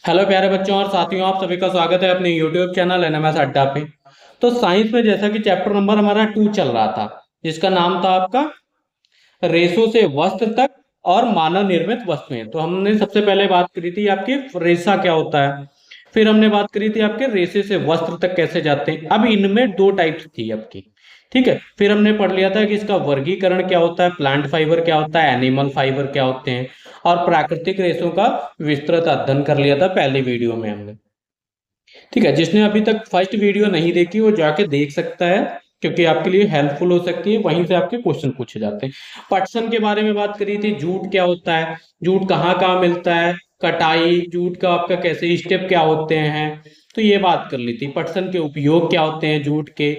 Hello प्यारे बच्चों और साथियों, आप सभी का स्वागत है अपने यूट्यूब चैनल एनएमएस अड्डा पे। तो साइंस में जैसा कि चैप्टर नंबर हमारा 2 चल रहा था, जिसका नाम था आपका रेशों से वस्त्र तक और मानव निर्मित वस्तुएं। तो हमने सबसे पहले बात करी थी आपकी रेशा क्या होता है, फिर हमने बात करी थी आपके रेशे से वस्त्र तक कैसे जाते हैं। अब इनमें दो टाइप्स थी आपकी, ठीक है। फिर हमने पढ़ लिया था कि इसका वर्गीकरण क्या होता है, प्लांट फाइबर क्या होता है, एनिमल फाइबर क्या होते हैं, और प्राकृतिक रेशों का विस्तृत अध्ययन कर लिया था पहली वीडियो में हमने। ठीक है, जिसने अभी तक फर्स्ट वीडियो नहीं देखी वो जाके देख सकता है, क्योंकि आपके लिए हेल्पफुल हो सकती है, वहीं से आपके क्वेश्चन पूछे जाते हैं। पटसन के बारे में बात करी थी, जूट क्या होता है, जूट कहाँ कहाँ मिलता है, कटाई जूट का आपका कैसे स्टेप क्या होते हैं, तो ये बात कर ली थी। पटसन के उपयोग क्या होते हैं जूट के,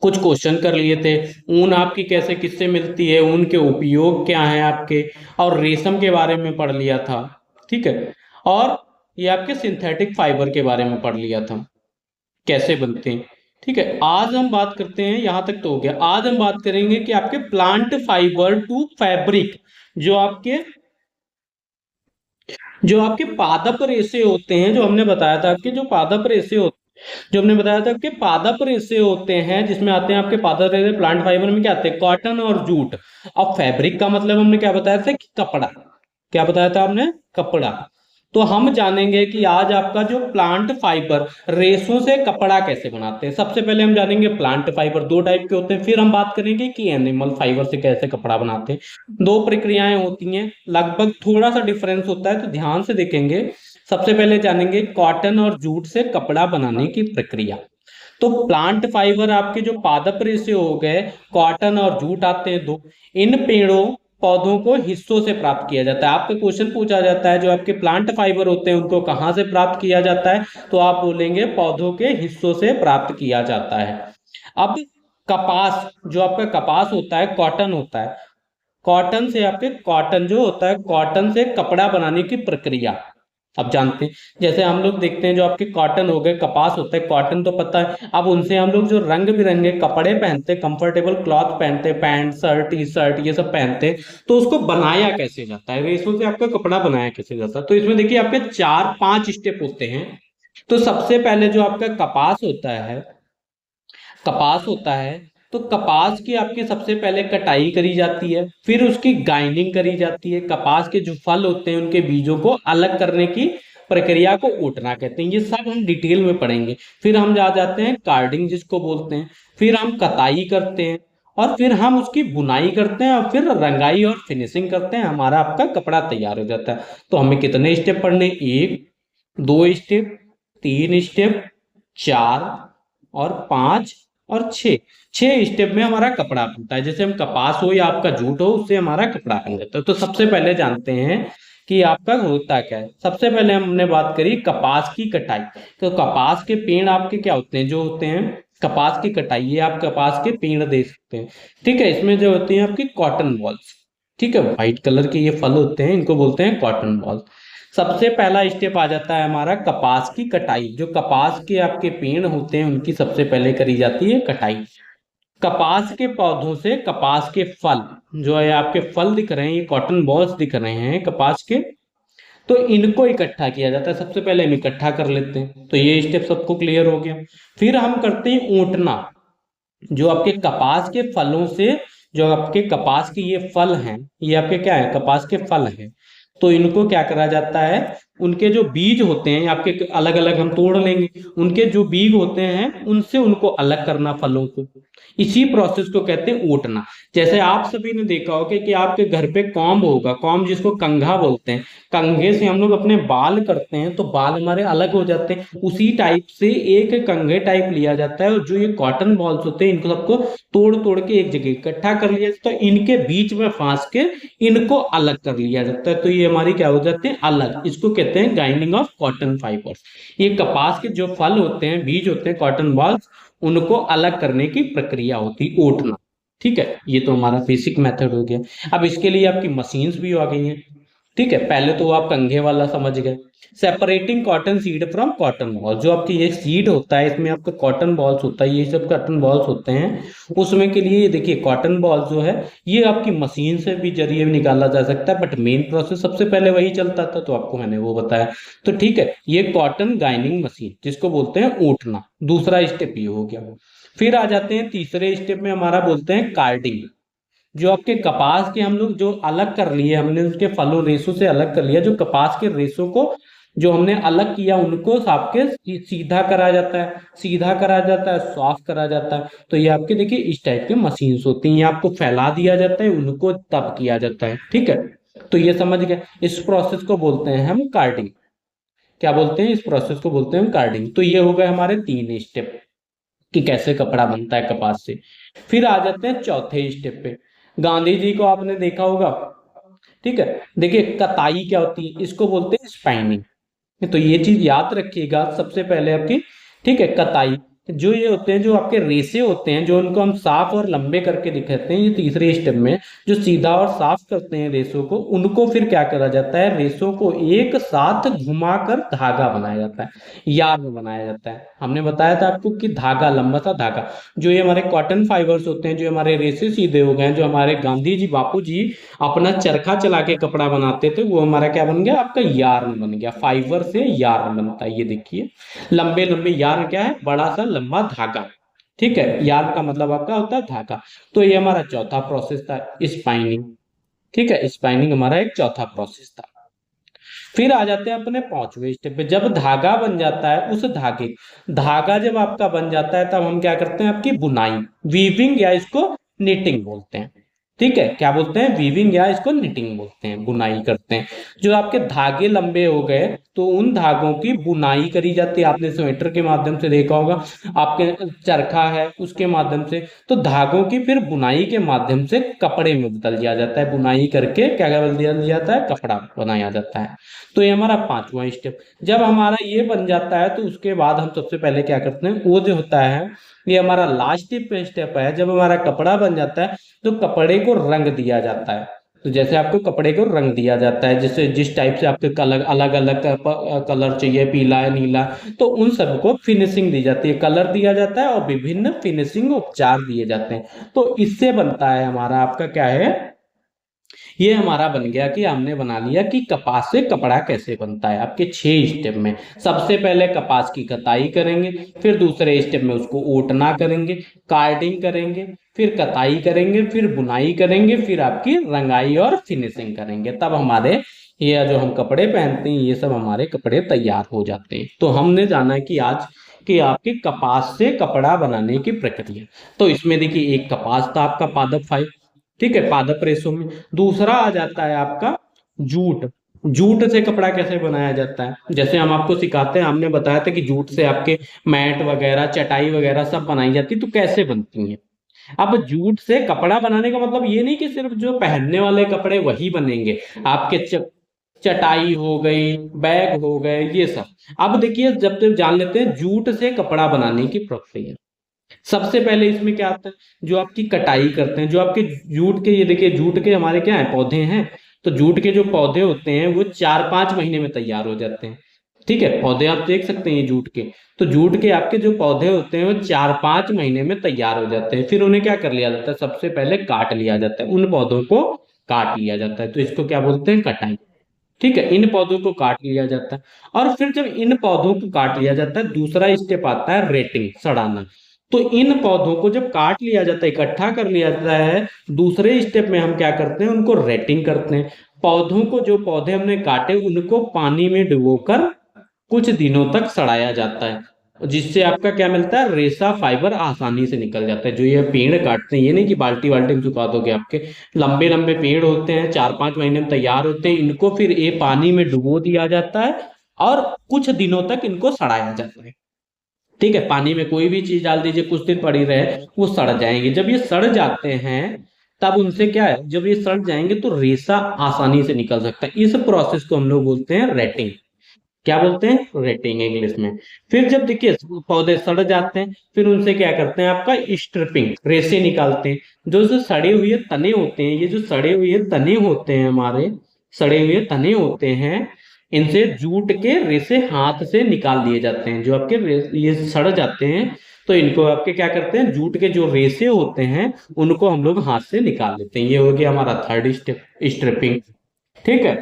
कुछ क्वेश्चन कर लिए थे। ऊन आपकी कैसे किससे मिलती है, ऊन के उपयोग क्या है आपके, और रेशम के बारे में पढ़ लिया था, ठीक है। और ये आपके सिंथेटिक फाइबर के बारे में पढ़ लिया था, कैसे बनते हैं। ठीक है, आज हम बात करते हैं, यहां तक तो हो गया। आज हम बात करेंगे कि आपके प्लांट फाइबर टू फैब्रिक, जो आपके जो आपके पादप रेशे होते हैं, जो हमने बताया था आपके जो पादप रेशे होते जो हमने बताया था कि पादप रेशे होते हैं, जिसमें आते हैं आपके पादप रेशे। प्लांट फाइबर में क्या आते हैं, कॉटन और जूट। अब फैब्रिक का मतलब हमने क्या बताया था कि कपड़ा। क्या बताया था हमने, कपड़ा। तो हम जानेंगे कि आज आपका जो प्लांट फाइबर रेशों से कपड़ा कैसे बनाते हैं। सबसे पहले हम जानेंगे प्लांट फाइबर दो टाइप के होते हैं, फिर हम बात करेंगे कि एनिमल फाइबर से कैसे कपड़ा बनाते हैं। दो प्रक्रियाएं होती हैं, लगभग थोड़ा सा डिफरेंस होता है, तो ध्यान से देखेंगे। सबसे पहले जानेंगे कॉटन और जूट से कपड़ा बनाने की प्रक्रिया। तो प्लांट फाइबर आपके जो पादप रेशे हो गए, कॉटन और जूट आते हैं दो। इन पेड़ों पौधों को हिस्सों से प्राप्त किया जाता है। आपका क्वेश्चन पूछा जाता है जो आपके प्लांट फाइबर होते हैं उनको कहाँ से प्राप्त किया जाता है, तो आप बोलेंगे पौधों के हिस्सों से प्राप्त किया जाता है। अब कपास, जो आपका कपास होता है, कॉटन होता है। कॉटन से आपके कॉटन जो होता है, कॉटन से कपड़ा बनाने की प्रक्रिया अब जानते हैं। जैसे हम लोग देखते हैं जो आपके कॉटन हो गए, कपास होता है, कॉटन तो पता है। अब उनसे हम लोग जो रंग बिरंगे कपड़े पहनते, कंफर्टेबल क्लॉथ पहनते, पैंट शर्ट टी शर्ट ये सब पहनते, तो उसको बनाया कैसे जाता है, रेशों से आपका कपड़ा बनाया कैसे जाता है। तो इसमें देखिए आपके चार पांच स्टेप होते हैं। तो सबसे पहले जो आपका कपास होता है, तो कपास की आपकी सबसे पहले कटाई करी जाती है, फिर उसकी गाइनिंग करी जाती है। कपास के जो फल होते हैं उनके बीजों को अलग करने की प्रक्रिया को ऊटना कहते हैं। ये सब हम डिटेल में पढ़ेंगे। फिर हम जा जाते हैं कार्डिंग जिसको बोलते हैं, फिर हम कताई करते हैं, और फिर हम उसकी बुनाई करते हैं, और फिर रंगाई और फिनिशिंग करते हैं। हमारा आपका कपड़ा तैयार हो जाता है। तो हमें कितने स्टेप पढ़ने, एक, दो स्टेप, तीन स्टेप, चार और पांच और छह। छह स्टेप में हमारा कपड़ा बनता है। जैसे हम कपास हो या आपका जूट हो, उससे हमारा कपड़ा बन जाता है। तो सबसे पहले जानते हैं कि आपका होता क्या है। सबसे पहले हमने बात करी कपास की कटाई। तो कपास के पेड़ आपके क्या होते हैं, जो होते हैं कपास की कटाई, ये आप कपास के पेड़ देख सकते हैं। ठीक है, इसमें जो होती है आपकी कॉटन बॉल्स, ठीक है, व्हाइट कलर के ये फल होते हैं, इनको बोलते हैं कॉटन बॉल। सबसे पहला स्टेप आ जाता है हमारा कपास की कटाई। जो कपास के आपके पेड़ होते हैं उनकी सबसे पहले करी जाती है कटाई। कपास के पौधों से कपास के फल, जो है आपके फल दिख रहे हैं, ये कॉटन बॉल्स दिख रहे हैं कपास के, तो इनको इकट्ठा किया जाता है। सबसे पहले हम इकट्ठा कर लेते हैं, तो ये स्टेप सबको क्लियर हो गया। फिर हम करते हैं ऊंटना। जो आपके कपास के फलों से, जो आपके कपास के ये फल हैं, ये आपके क्या है, कपास के फल हैं, तो इनको क्या करा जाता है, उनके जो बीज होते हैं आपके अलग अलग हम तोड़ लेंगे। उनके जो बीज होते हैं उनसे उनको अलग करना फलों को, इसी प्रोसेस को कहते हैं ऊटना। जैसे आप सभी ने देखा होगा कि आपके घर पे कॉम्ब होगा, कॉम्ब जिसको कंघा बोलते हैं, कंघे से हम लोग अपने बाल करते हैं तो बाल हमारे अलग हो जाते हैं। उसी टाइप से एक कंघे टाइप लिया जाता है, और जो ये कॉटन बॉल्स होते हैं इनको सबको तोड़ तोड़ के एक जगह इकट्ठा कर लिया जाता है, तो इनके बीच में फांस के इनको अलग कर लिया जाता है। तो ये हमारी क्या हो जाते हैं, अलग। इसको कहते हैं गाइंडिंग ऑफ कॉटन फाइबर्स। ये कपास के जो फल होते हैं, बीज होते हैं, कॉटन बॉल्स, उनको अलग करने की प्रक्रिया होती है ऊटना। ठीक है, ये तो हमारा बेसिक मेथड हो गया। अब इसके लिए आपकी मशीन्स भी आ गई हैं। ठीक है, पहले तो आप कंघे वाला समझ गए। Separating cotton seed from cotton ball, जो आपकी ये सीड होता है इसमें आपका कॉटन बॉल्स होता है, ये सब कॉटन बॉल्स होते हैं। उसमें के लिए ये देखिए कॉटन बॉल जो है ये आपकी मशीन से भी जरिए निकाला जा सकता है, बट मेन प्रोसेस सबसे पहले वही चलता था, तो आपको मैंने वो बताया। तो ठीक है, ये कॉटन गाइनिंग मशीन जिसको बोलते हैं ऊटना, दूसरा स्टेप ये हो गया। फिर आ जाते हैं तीसरे स्टेप में, हमारा बोलते हैं कार्डिंग। जो आपके कपास के हम लोग जो अलग कर लिए हमने, उसके फलों रेशों से अलग कर लिया, जो कपास के रेशों को जो हमने अलग किया उनको आपके सीधा करा जाता है, सीधा करा जाता है, साफ करा जाता है। तो ये आपके देखिए इस टाइप के मशीन्स होती हैं, ये आपको फैला दिया जाता है, उनको तब किया जाता है। ठीक है, तो ये समझ गए, इस प्रोसेस को बोलते हैं हम कार्डिंग। क्या बोलते हैं, इस प्रोसेस को बोलते हैं हम कार्डिंग। तो ये हो गए हमारे 3 स्टेप कि कैसे कपड़ा बनता है कपास से। फिर आ जाते हैं चौथे स्टेप पे। गांधी जी को आपने देखा होगा, ठीक है। देखिए कताई क्या होती है, इसको बोलते हैं स्पाइनिंग। तो ये चीज याद रखिएगा सबसे पहले आपकी, ठीक है। कताई जो ये होते हैं, जो आपके रेसे होते हैं, जो उनको हम साफ और लंबे करके दिखाते हैं, ये तीसरे स्टेप में जो सीधा और साफ करते हैं रेसों को, उनको फिर क्या करा जाता है, रेसों को एक साथ घुमाकर धागा बनाया जाता है, यार्न बनाया जाता है। हमने बताया था आपको कि धागा, लंबा सा धागा, जो ये हमारे कॉटन फाइबर्स होते हैं, जो हमारे रेसे सीधे हो गए हैं, जो हमारे गांधी जी बापू जी अपना चरखा चला के कपड़ा बनाते थे, वो हमारा क्या बन गया, आपका यार्न बन गया। फाइबर से यार्न बनता है, ये देखिए लंबे लंबे यार्न क्या है, बड़ा सा लंबा धागा। ठीक है, यार्न का मतलब आपका होता है धागा। तो ये हमारा चौथा प्रोसेस था, स्पाइनिंग। ठीक है, स्पाइनिंग हमारा एक चौथा प्रोसेस था। फिर आ जाते हैं अपने 5वें स्टेप पे। जब धागा बन जाता है, उस धागे, धागा जब आपका बन जाता है, तब हम क्या करते हैं, आपकी बुनाई, वीविंग या इसको निटिंग बोलते हैं। ठीक है, क्या बोलते हैं, वीविंग या इसको निटिंग बोलते हैं, बुनाई करते हैं। जो आपके धागे लंबे हो गए तो उन धागों की बुनाई करी जाती है। आपने स्वेटर के माध्यम से देखा होगा, आपके चरखा है उसके माध्यम से। तो धागों की फिर बुनाई के माध्यम से कपड़े में बदल दिया जाता है, बुनाई करके क्या क्या बदल दिया जाता है, कपड़ा बनाया जाता है। तो ये हमारा 5वां स्टेप। जब हमारा ये बन जाता है तो उसके बाद हम सबसे पहले क्या करते हैं, वो जो होता है, ये हमारा लास्ट स्टेप है। जब हमारा कपड़ा बन जाता है तो कपड़े को रंग दिया जाता है। तो जैसे आपको कपड़े को रंग दिया जाता है, जैसे जिस टाइप से आपके कलर अलग अलग कलर चाहिए, पीला है, नीला, तो उन सबको फिनिशिंग दी जाती है, कलर दिया जाता है और विभिन्न फिनिशिंग उपचार दिए जाते हैं। तो इससे बनता है हमारा आपका क्या है, ये हमारा बन गया कि हमने बना लिया कि कपास से कपड़ा कैसे बनता है आपके 6 स्टेप में। सबसे पहले कपास की कताई करेंगे, फिर दूसरे स्टेप में उसको ओटना करेंगे, कार्डिंग करेंगे, फिर कताई करेंगे, फिर बुनाई करेंगे, फिर आपकी रंगाई और फिनिशिंग करेंगे। तब हमारे ये जो हम कपड़े पहनते हैं, ये सब हमारे कपड़े तैयार हो जाते हैं। तो हमने जाना है कि आज कि आपके कपास से कपड़ा बनाने की प्रक्रिया। तो इसमें देखिए एक कपास था आपका पादप फाइबर, ठीक है, पादप रेशों में। दूसरा आ जाता है आपका जूट। जूट से कपड़ा कैसे बनाया जाता है, जैसे हम आपको सिखाते हैं, हमने बताया था कि जूट से आपके मैट वगैरह, चटाई वगैरह सब बनाई जाती, तो कैसे बनती हैं। अब जूट से कपड़ा बनाने का मतलब ये नहीं कि सिर्फ जो पहनने वाले कपड़े वही बनेंगे, आपके चटाई हो गई, बैग हो गए, ये सब। अब देखिए जब तक जान लेते हैं जूट से कपड़ा बनाने की प्रक्रिया। सबसे पहले इसमें क्या आता है, जो आपकी कटाई करते हैं, जो आपके जूट के, ये देखिए जूट के हमारे क्या है, पौधे हैं। तो जूट के जो पौधे होते हैं वो 4-5 महीने में तैयार हो जाते हैं। ठीक है, पौधे आप देख सकते हैं ये जूट के। तो जूट के आपके जो पौधे होते हैं वो 4-5 महीने में तैयार हो जाते हैं। फिर उन्हें क्या कर लिया जाता है, सबसे पहले काट लिया जाता है, उन पौधों को काट लिया जाता है। तो इसको क्या बोलते हैं, कटाई। ठीक है, इन पौधों को काट लिया जाता है। और फिर जब इन पौधों को काट लिया जाता है, दूसरा स्टेप आता है रेटिंग, सड़ाना। तो इन पौधों को जब काट लिया जाता है, इकट्ठा कर लिया जाता है, दूसरे स्टेप में हम क्या करते हैं, उनको रेटिंग करते हैं। पौधों को, जो पौधे हमने काटे उनको पानी में डुबोकर कुछ दिनों तक सड़ाया जाता है, जिससे आपका क्या मिलता है, रेशा फाइबर आसानी से निकल जाता है। जो ये पेड़ काटते हैं, ये नहीं कि बाल्टी बाल्टी में सुखा दोगे, आपके लंबे लंबे पेड़ होते हैं, 4-5 महीने में तैयार होते हैं, इनको फिर ये पानी में डुबो दिया जाता है और कुछ दिनों तक इनको सड़ाया जाता है। ठीक है, पानी में कोई भी चीज डाल दीजिए, कुछ दिन पड़ी रहे, वो सड़ जाएंगे। जब ये सड़ जाते हैं तब उनसे क्या है, जब ये सड़ जाएंगे तो रेशा आसानी से निकल सकता है। इस प्रोसेस को हम लोग बोलते हैं रेटिंग। क्या बोलते हैं, रेटिंग इंग्लिश में। फिर जब देखिए पौधे सड़ जाते हैं, फिर उनसे क्या करते हैं, आपका स्ट्रिपिंग, रेशे निकालते हैं। जो जो सड़े हुए तने होते हैं, ये जो सड़े हुए तने होते हैं हमारे, सड़े हुए तने होते हैं, इनसे जूट के रेशे हाथ से निकाल लिए जाते हैं। जो आपके ये सड़ जाते हैं तो इनको आपके क्या करते हैं, जूट के जो रेशे होते हैं उनको हम लोग हाथ से निकाल लेते हैं। ये हो गया हमारा थर्ड स्टेप, स्ट्रिपिंग। ठीक है।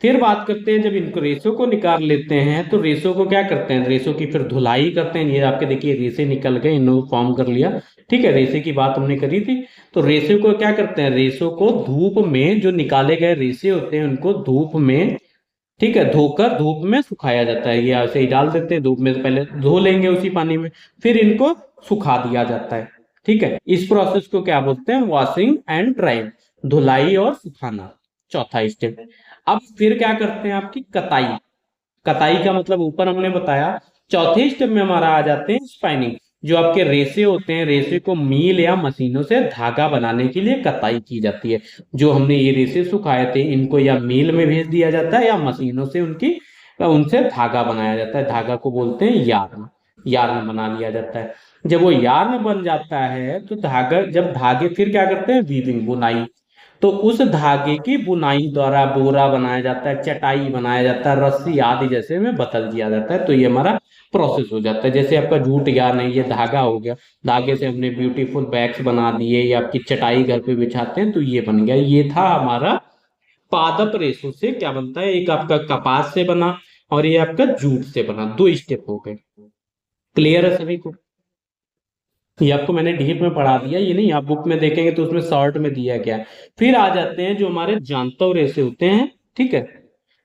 फिर बात करते हैं, जब इनको रेशों को निकाल लेते हैं तो रेशों को क्या करते हैं, रेशों की फिर धुलाई करते हैं। ये आपके देखिए रेशे निकल गए, इन्होंने फॉर्म कर लिया। ठीक है, रेशे की बात हमने करी थी। तो रेशे को क्या करते हैं, रेशों को धूप में, जो निकाले गए रेशे होते हैं उनको धूप में, ठीक है, धोकर धूप में सुखाया जाता है। ये ऐसे ही डाल देते हैं धूप में, तो पहले धो लेंगे उसी पानी में, फिर इनको सुखा दिया जाता है। ठीक है, इस प्रोसेस को क्या बोलते हैं, वॉशिंग एंड ड्राइंग, धुलाई और सुखाना, चौथा स्टेप। अब फिर क्या करते हैं, आपकी कताई। कताई का मतलब ऊपर हमने बताया। चौथे स्टेप में हमारा आ जाते हैं स्पाइनिंग। जो आपके रेशे होते हैं, रेशे को मील या मशीनों से धागा बनाने के लिए कताई की जाती है। जो हमने ये रेशे सुखाए थे इनको या मील में भेज दिया जाता है या मशीनों से उनसे धागा बनाया जाता है। धागा को बोलते हैं यार्न। यार्न बना लिया जाता है। जब वो यार्न बन जाता है तो धागा, जब धागे फिर क्या करते हैं, वीविंग, बुनाई। तो उस धागे की बुनाई द्वारा बोरा बनाया जाता है, चटाई बनाया जाता है, रस्सी आदि जैसे में बदल दिया जाता है। तो ये हमारा प्रोसेस हो जाता है। जैसे आपका जूट यार्न है, ये धागा हो गया, धागे से हमने ब्यूटीफुल बैग्स बना दिए या आपकी चटाई घर पे बिछाते हैं तो ये बन गया। ये था हमारा पादप रेशों से क्या बनता है, एक आपका कपास से बना और ये आपका जूट से बना। दो स्टेप हो गए। क्लियर है सभी को? ये आपको मैंने डीप में पढ़ा दिया, ये नहीं आप बुक में देखेंगे तो उसमें शॉर्ट में दिया गया है। फिर आ जाते हैं जो हमारे जानतर रेशे होते हैं। ठीक है,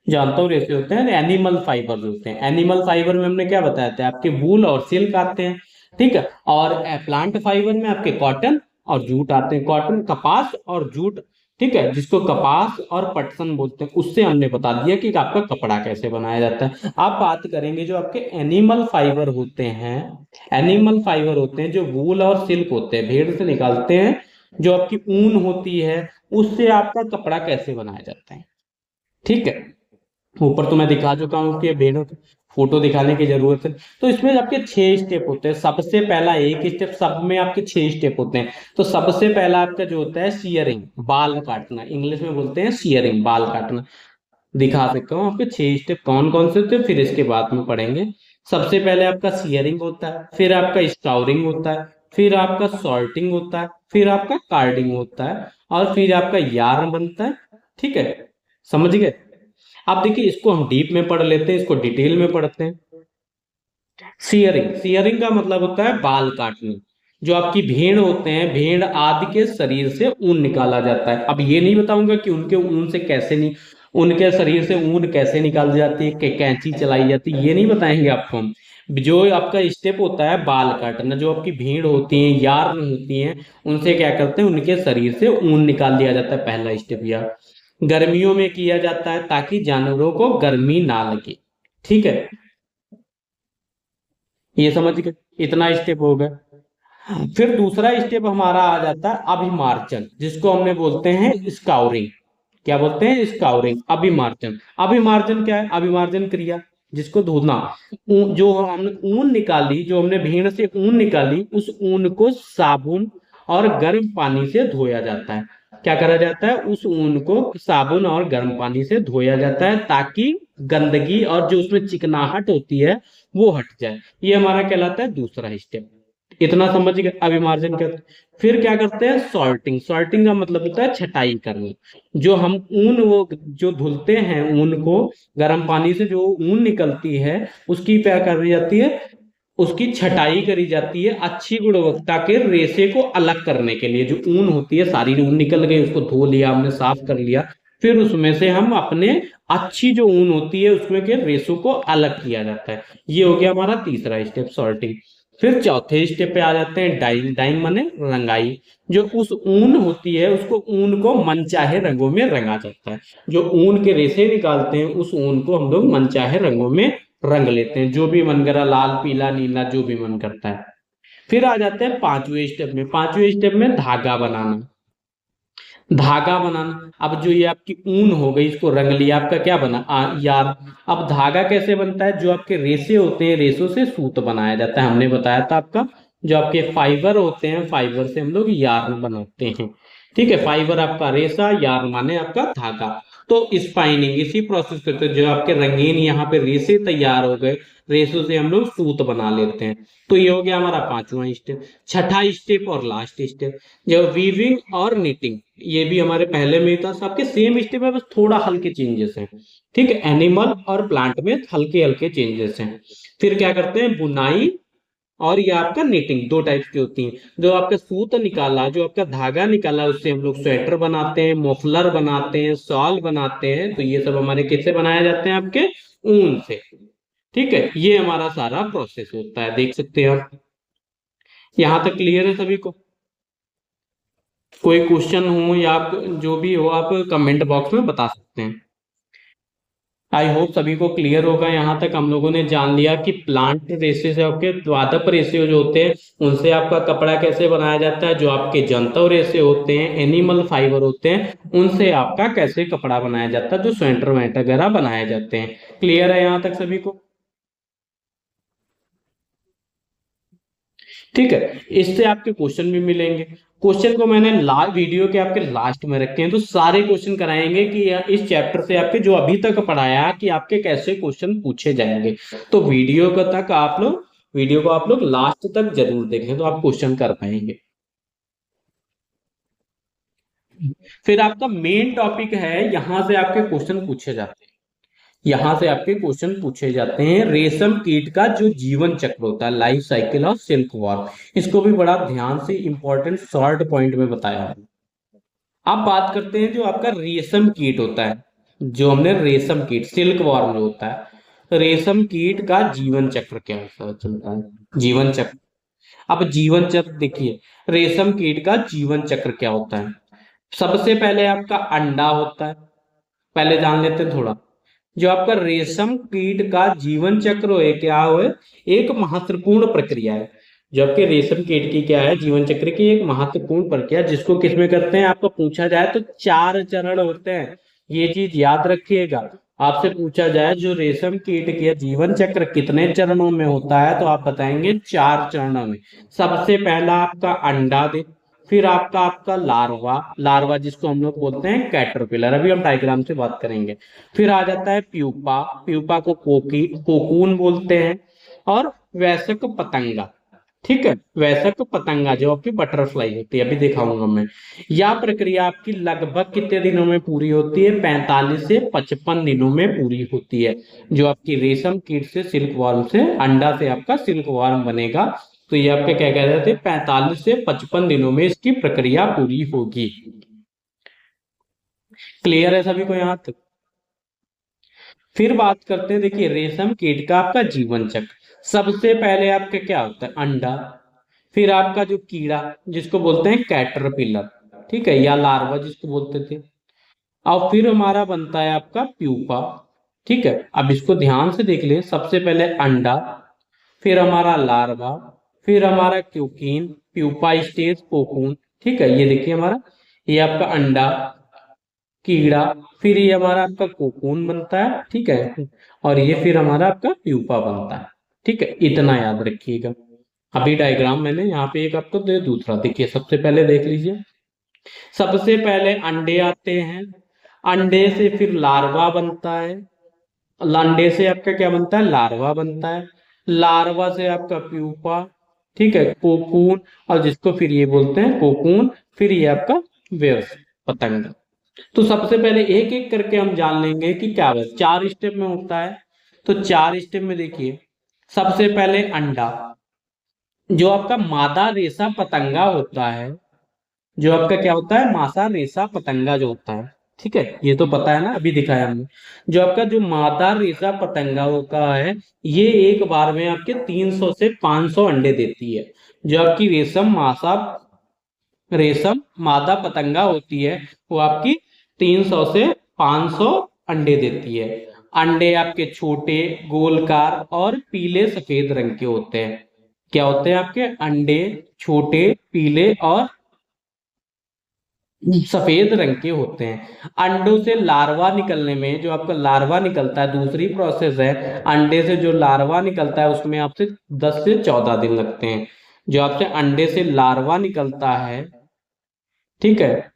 जानतर रेशे होते हैं, एनिमल फाइबर होते हैं। एनिमल फाइबर में हमने क्या बताया था, आपके वूल और सिल्क आते हैं। ठीक है, और प्लांट फाइबर में आपके कॉटन और जूट आते हैं। कॉटन, कपास और जूट। ठीक है, जिसको कपास और पटसन बोलते हैं, उससे हमने बता दिया कि आपका कपड़ा कैसे बनाया जाता है। आप बात करेंगे जो आपके एनिमल फाइबर होते हैं। एनिमल फाइबर होते हैं जो वूल और सिल्क होते हैं, भेड़ से निकालते हैं। जो आपकी ऊन होती है उससे आपका कपड़ा कैसे बनाया जाता है। ठीक है, ऊपर तो मैं दिखा चुका हूँ कि भेड़ों की फोटो दिखाने की जरूरत है। तो इसमें आपके 6 स्टेप होते हैं। सबसे पहला एक स्टेप, सब में आपके 6 स्टेप होते हैं। तो सबसे पहला आपका जो होता है सियरिंग, बाल काटना, इंग्लिश में बोलते हैं सियरिंग, बाल काटना। दिखा सकता हूँ आपके 6 स्टेप कौन कौन से होते हैं, फिर इसके बाद में पढ़ेंगे। सबसे पहले आपका सियरिंग होता है, फिर आपका स्काउरिंग होता है, फिर आपका सॉर्टिंग होता है, फिर आपका कार्डिंग होता है, और फिर आपका यार्न बनता है। ठीक है, समझ गए? अब देखिए इसको हम डीप में पढ़ लेते हैं, इसको डिटेल में पढ़ते हैं। सियरिंग, सियरिंग का मतलब होता है बाल काटना। जो आपकी भेड़ होते हैं, भेड़ आदि के शरीर से ऊन निकाला जाता है। अब ये नहीं बताऊंगा कि उनके ऊन से कैसे नहीं, उनके शरीर से ऊन कैसे निकाल जाती है, कैंची चलाई जाती है, ये नहीं बताएंगे आपको हम। जो आपका स्टेप होता है बाल काटना, जो आपकी भीड़ होती है, यार्न होती है, उनसे क्या करते हैं, उनके शरीर से ऊन निकाल लिया जाता है। पहला स्टेप यह गर्मियों में किया जाता है ताकि जानवरों को गर्मी ना लगे। ठीक है, ये समझ गए, इतना स्टेप हो गया। फिर दूसरा स्टेप हमारा आ जाता है अभिमार्जन, जिसको हमने बोलते हैं स्काउरिंग। क्या बोलते हैं, स्काउरिंग, अभिमार्जन। अभिमार्जन क्या है, अभिमार्जन क्रिया, जिसको धोना। जो हमने ऊन निकाली, जो हमने भेड़ से ऊन निकाली, उस ऊन को साबुन और गर्म पानी से धोया जाता है। क्या करा जाता है, उस ऊन को साबुन और गर्म पानी से धोया जाता है ताकि गंदगी और जो उसमें चिकनाहट होती है वो हट जाए। ये हमारा कहलाता है दूसरा स्टेप। इतना समझ गए अभिमार्जन का। फिर क्या करते हैं, सॉर्टिंग। सॉर्टिंग का मतलब होता है छटाई करनी। जो हम ऊन, वो जो धुलते हैं ऊन को, गर्म पानी से जो ऊन निकलती है उसकी क्या करी जाती है, उसकी छटाई करी जाती है अच्छी गुणवत्ता के रेशे को अलग करने के लिए। जो ऊन होती है, सारी ऊन निकल गई, उसको धो लिया हमने, साफ कर लिया, फिर उसमें से हम अपने अच्छी जो ऊन होती है उसमें के रेशों को अलग किया जाता है। ये हो गया हमारा तीसरा स्टेप, सॉर्टिंग। फिर चौथे स्टेप पे आ जाते हैं डाइंग। डाइंग माने रंगाई। जो उस ऊन होती है उसको, ऊन को मनचाहे रंगों में रंगा जाता है। जो ऊन के रेशे निकालते हैं उस ऊन को हम लोग मनचाहे रंगों में रंग लेते हैं, जो भी मन करा, लाल पीला नीला जो भी मन करता है। फिर आ जाते हैं पांचवें स्टेप में। पांचवें स्टेप में धागा बनाना। धागा बनाना, अब जो ये आपकी ऊन हो गई, इसको रंग लिया, आपका क्या बना, यार। अब धागा कैसे बनता है, जो आपके रेशे होते हैं, रेशों से सूत बनाया जाता है। हमने बताया था आपका, जो आपके फाइबर होते हैं, फाइबर से हम लोग यार्न बनाते हैं। ठीक है, फाइबर आपका रेशा, यार्न माने आपका धागा। तो स्पाइनिंग इसी प्रोसेस करते हैं, जो आपके रंगीन यहाँ पे रेशे तैयार हो गए, रेशों से हम लोग सूत बना लेते हैं। तो ये हो गया हमारा पांचवा स्टेप। छठा स्टेप और लास्ट स्टेप जो वीविंग और निटिंग, ये भी हमारे पहले में ही था, सबके सेम स्टेप है, बस थोड़ा हल्के चेंजेस हैं। ठीक है, एनिमल और प्लांट में हल्के हल्के चेंजेस हैं। फिर क्या करते हैं, बुनाई और ये आपका नेटिंग, दो टाइप्स की होती हैं। जो आपका सूत निकाला, जो आपका धागा निकाला, उससे हम लोग स्वेटर बनाते हैं, मफलर बनाते हैं, शॉल बनाते हैं। तो ये सब हमारे किससे बनाए जाते हैं, आपके ऊन से। ठीक है, ये हमारा सारा प्रोसेस होता है, देख सकते हैं आप। यहां तक क्लियर है सभी को? कोई क्वेश्चन हो या आप जो भी हो, आप कमेंट बॉक्स में बता सकते हैं। आई होप सभी को क्लियर होगा। यहाँ तक हम लोगों ने जान लिया कि प्लांट रेशे से आपके पादप रेशे जो होते हैं, उनसे आपका कपड़ा कैसे बनाया जाता है। जो आपके जंतु रेशे होते हैं, एनिमल फाइबर होते हैं, उनसे आपका कैसे कपड़ा बनाया जाता है, जो स्वेटर वेटर वगैरह बनाए जाते हैं। क्लियर है यहाँ तक सभी को? ठीक है, इससे आपके क्वेश्चन भी मिलेंगे। क्वेश्चन को मैंने वीडियो के आपके लास्ट में रखे हैं, तो सारे क्वेश्चन कराएंगे कि इस चैप्टर से आपके जो अभी तक पढ़ाया कि आपके कैसे क्वेश्चन पूछे जाएंगे। तो वीडियो को आप लोग लास्ट तक जरूर देखें, तो आप क्वेश्चन कर पाएंगे। फिर आपका मेन टॉपिक है, यहां से आपके क्वेश्चन पूछे जाते हैं। यहां से आपके क्वेश्चन पूछे जाते हैं, रेशम कीट का जो जीवन चक्र होता है, life cycle of silk worm. इसको भी बड़ा ध्यान से इंपॉर्टेंट शॉर्ट पॉइंट में बताया है। अब बात करते हैं जो आपका रेशम कीट होता है, जो हमने रेशम कीट, सिल्क वॉर्म जो होता है, रेशम कीट का जीवन चक्र क्या होता है, चलता है जीवन चक्र। अब जीवन चक्र देखिए, रेशम कीट का जीवन चक्र क्या होता है। सबसे पहले आपका अंडा होता है, पहले जान लेते हैं थोड़ा। जो आपका रेशम कीट का जीवन चक्र है, क्या है, एक महत्वपूर्ण प्रक्रिया है। जो आपके रेशम कीट की क्या है, जीवन चक्र की एक महत्वपूर्ण प्रक्रिया, जिसको किसमें करते हैं, आपको पूछा जाए तो चार चरण होते हैं। ये चीज याद रखिएगा। आपसे पूछा जाए जो रेशम कीट के जीवन चक्र कितने चरणों में होता है, तो आप बताएंगे चार चरणों में। सबसे पहला आपका अंडा दे, फिर आपका आपका लार्वा, लार्वा जिसको हम लोग बोलते हैं कैटरपिलर, अभी हम डायग्राम से बात करेंगे। फिर आ जाता है प्यूपा, प्यूपा को कोकून बोलते हैं। और वयस्क पतंगा, ठीक है, वयस्क पतंगा जो आपकी बटरफ्लाई होती है, अभी दिखाऊंगा मैं। यह प्रक्रिया आपकी लगभग कितने दिनों में पूरी होती है, 45 से 55 दिनों में पूरी होती है। जो आपकी रेशम कीट से, सिल्क वॉर्म से, अंडा से आपका सिल्क वॉर्म बनेगा। तो ये आपके क्या कह रहे थे, 45 से 55 दिनों में इसकी प्रक्रिया पूरी होगी। क्लियर है सभी को यहाँ तक? फिर बात करते हैं, देखिए रेशम कीट का आपका जीवन चक्र। सबसे पहले आपका क्या होता है, अंडा। फिर आपका जो कीड़ा, जिसको बोलते हैं कैटरपिलर, ठीक है, या लार्वा जिसको बोलते थे। और फिर हमारा बनता है आपका प्यूपा। ठीक है, अब इसको ध्यान से देख ले, सबसे पहले अंडा, फिर हमारा लार्वा, फिर हमारा क्यूकीन, प्यूपा स्टेज, कोकून। ठीक है, ये देखिए हमारा, ये आपका अंडा, कीड़ा, फिर ये हमारा आपका कोकून बनता है। ठीक है, और ये फिर हमारा आपका प्यूपा बनता है। ठीक है, इतना याद रखिएगा। अभी डायग्राम मैंने यहाँ पे एक आपको दे, दूसरा देखिए, सबसे पहले देख लीजिए। सबसे पहले अंडे आते हैं, अंडे से फिर लार्वा बनता है, अंडे से आपका क्या बनता है, लार्वा बनता है, लार्वा से आपका प्यूपा, ठीक है, कोकून, और जिसको फिर ये बोलते हैं कोकून, फिर ये आपका वयस्क पतंग। तो सबसे पहले एक एक करके हम जान लेंगे कि क्या है, चार स्टेप में होता है। तो चार स्टेप में देखिए, सबसे पहले अंडा, जो आपका मादा रेशा पतंगा होता है, जो आपका क्या होता है, मासा रेशा पतंगा जो होता है। ठीक है, ये तो पता है ना, अभी दिखाया हमने। जो आपका जो मादा रेशा पतंगा होता है, ये एक बार में आपके 300 से 500 अंडे देती है। जो आपकी रेशम मादा पतंगा होती है, वो आपकी 300 से 500 अंडे देती है। अंडे आपके छोटे, गोलकार और पीले सफेद रंग के होते हैं। क्या होते हैं आपके अंडे, छोटे, पीले और सफेद रंग के होते हैं। अंडों से लार्वा निकलने में, जो आपका लार्वा निकलता है, दूसरी प्रोसेस है, अंडे से जो लार्वा निकलता है उसमें आपसे 10 से 14 दिन लगते हैं। जो आपसे अंडे से लार्वा निकलता है, ठीक है,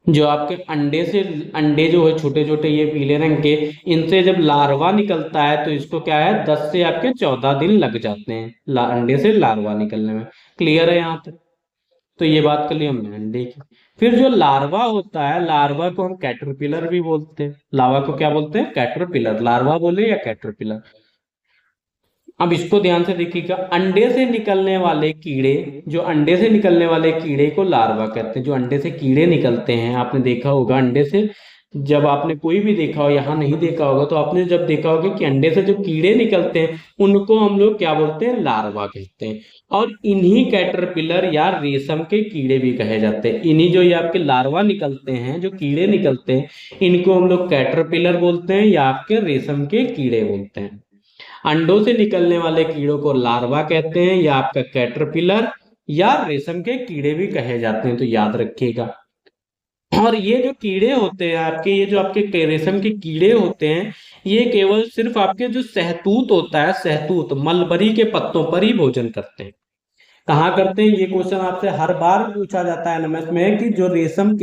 जो आपके अंडे जो है छोटे छोटे ये पीले रंग के, इनसे जब लार्वा निकलता है तो इसको क्या है 10 से आपके 14 दिन लग जाते हैं अंडे से लार्वा निकलने में। क्लियर है यहाँ तक? तो ये बात कर ली हमने अंडे की। फिर जो लार्वा होता है, लार्वा को हम कैटरपिलर भी बोलते हैं। लार्वा को क्या बोलते हैं? कैटरपिलर। लार्वा बोले या कैटरपिलर। अब इसको ध्यान से देखिएगा, अंडे से निकलने वाले कीड़े, जो अंडे से निकलने वाले कीड़े को लार्वा कहते हैं। जो अंडे से कीड़े निकलते हैं, आपने देखा होगा अंडे से, जब आपने कोई भी देखा हो, यहाँ नहीं देखा होगा तो आपने जब देखा होगा कि अंडे से जो कीड़े निकलते हैं उनको हम लोग क्या बोलते हैं? लार्वा कहते हैं। और इन्हीं कैटरपिलर या रेशम के कीड़े भी कहे जाते हैं। इन्हीं जो ये आपके लार्वा निकलते हैं, जो कीड़े निकलते हैं, इनको हम लोग कैटरपिलर बोलते हैं या आपके रेशम के कीड़े बोलते हैं। अंडों से निकलने वाले कीड़ों को लार्वा कहते हैं या आपका कैटरपिलर या रेशम के कीड़े भी कहे जाते हैं, तो याद रखिएगा। और ये जो कीड़े होते हैं आपके, ये जो आपके रेशम के कीड़े होते हैं, ये केवल सिर्फ आपके जो शहतूत होता है, शहतूत मलबरी के पत्तों पर ही भोजन करते हैं। कहाँ करते हैं? ये क्वेश्चन आपसे हर बार पूछा जाता है एनएमएस में कि जो रेशम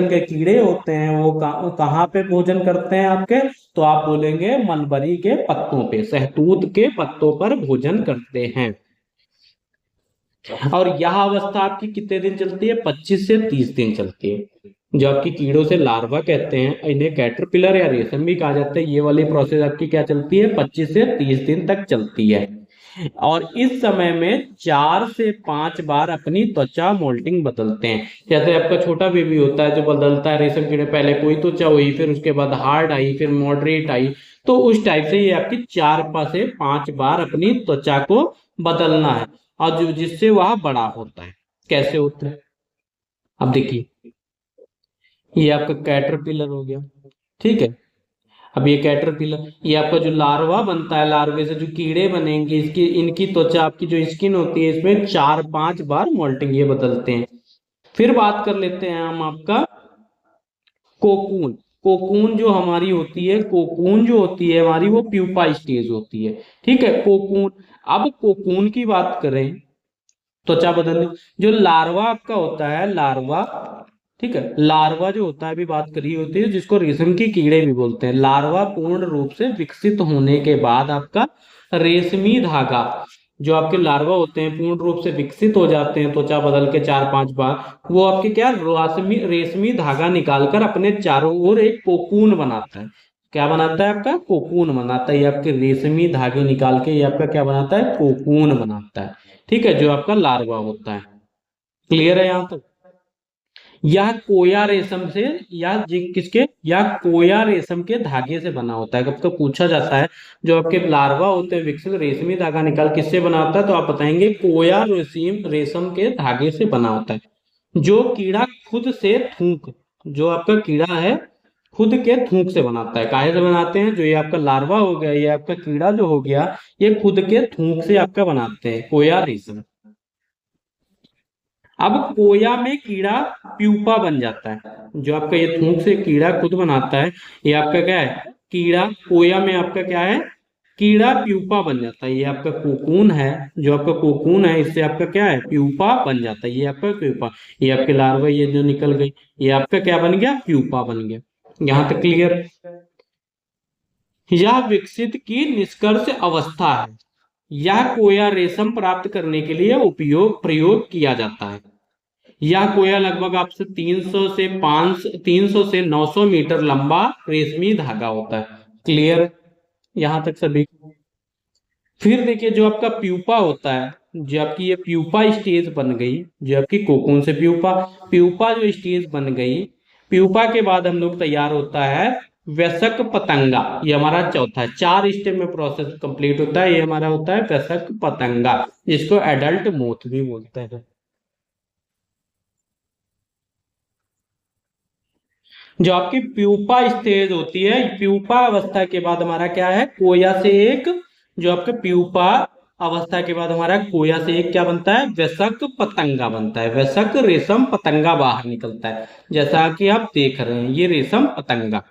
के कीड़े होते हैं वो कहाँ पे भोजन करते हैं आपके? तो आप बोलेंगे मलबरी के पत्तों पे, शहतूत के पत्तों पर भोजन करते हैं। और यह अवस्था आपकी कितने दिन चलती है? 25 से 30 दिन चलती है। जो आपकी कीड़ों से लार्वा कहते हैं, इन्हें कैटरपिलर या रेशम भी कहा जाता है। ये वाली प्रोसेस आपकी क्या चलती है? 25 से 30 दिन तक चलती है। और इस समय में 4 से 5 बार अपनी त्वचा मोल्टिंग बदलते हैं। जैसे आपका छोटा बेबी होता है जो बदलता है रेशम कीड़े, पहले कोई त्वचा हुई, फिर उसके बाद हार्ड आई, फिर मॉडरेट आई, तो उस टाइप से ये आपकी 4 से 5 बार अपनी त्वचा को बदलना है, और जो जिससे वह बड़ा होता है। कैसे होता है? अब देखिए, ये आपका कैटरपिलर हो गया, ठीक है। अब ये कैटरपिलर, ये आपका जो लार्वा बनता है, लार्वे से जो कीड़े बनेंगे, इसकी इनकी त्वचा, आपकी जो स्किन होती है, इसमें 4-5 बार मोल्टिंग ये बदलते हैं। फिर बात कर लेते हैं हम आपका कोकून। कोकून जो हमारी होती है, कोकून जो होती है हमारी, वो प्यूपा स्टेज होती है, ठीक है। कोकून, अब कोकून की बात करें, त्वचा बदलने, जो लार्वा आपका होता है, लार्वा, ठीक है, लार्वा जो होता है, अभी बात करी होती है, जिसको रेशम की कीड़े भी बोलते हैं। लार्वा पूर्ण रूप से विकसित होने के बाद आपका रेशमी धागा, जो आपके लार्वा होते हैं पूर्ण रूप से विकसित हो जाते हैं त्वचा बदल के 4-5 बार, वो आपके क्या रेशमी धागा निकालकर अपने चारों ओर एक कोकून बनाता है। क्या बनाता है? आपका कोकून बनाता है। ये आपके रेशमी धागे निकाल के ये आपका क्या बनाता है? कोकून बनाता है, ठीक है, जो आपका लार्वा होता है। क्लियर है यहाँ तक? यह कोया रेशम से, या किसके, या कोया रेशम के धागे से बना होता है। कब कब पूछा जाता है, जो आपके लार्वा होते हैं विकसित, रेशमी धागा निकाल किससे बना होता है, तो आप बताएंगे कोया रेशम के धागे से बना होता है। जो कीड़ा खुद से थूक, जो आपका कीड़ा है खुद के थूक से बनाता है। काहे से बनाते हैं? जो ये आपका लार्वा हो गया, ये आपका कीड़ा जो हो गया, ये खुद के थूक से आपका बनाते हैं, कोया रेशम। अब कोया में कीड़ा प्यूपा बन जाता है। जो आपका ये थूक से कीड़ा खुद बनाता है, ये आपका क्या है? कीड़ा। कोया में आपका क्या है? कीड़ा प्यूपा बन जाता है। ये आपका कोकून है, जो आपका कोकून है, इससे आपका क्या है? प्यूपा बन जाता है। ये आपका प्यूपा, ये आपके लार्वा ये जो निकल गई, ये आपका क्या बन गया? प्यूपा बन गया। यहाँ तक क्लियर? यह विकसित की निष्कर्ष अवस्था है। यह कोया रेशम प्राप्त करने के लिए प्रयोग किया जाता है। यह कोया लगभग आपसे 300 से 900 मीटर लंबा रेशमी धागा होता है। क्लियर? यहां तक सभी? फिर देखिए, जो आपका प्यूपा होता है, जो आपकी ये प्यूपा स्टेज बन गई, जो आपकी कोकून से प्यूपा, प्यूपा जो स्टेज बन गई, प्यूपा के बाद हम लोग तैयार होता है वयस्क पतंगा। ये हमारा चौथा है, 4 स्टेप में प्रोसेस कंप्लीट होता है। ये हमारा होता है वयस्क पतंगा, जिसको एडल्ट मोथ भी बोलते हैं। जो आपकी प्यूपा स्टेज होती है, प्यूपा अवस्था के बाद हमारा क्या है? कोया से एक, जो आपका प्यूपा अवस्था के बाद हमारा कोया से एक क्या बनता है? वयस्क पतंगा बनता है। वयस्क रेशम पतंगा बाहर निकलता है, जैसा कि आप देख रहे हैं, ये रेशम पतंगा,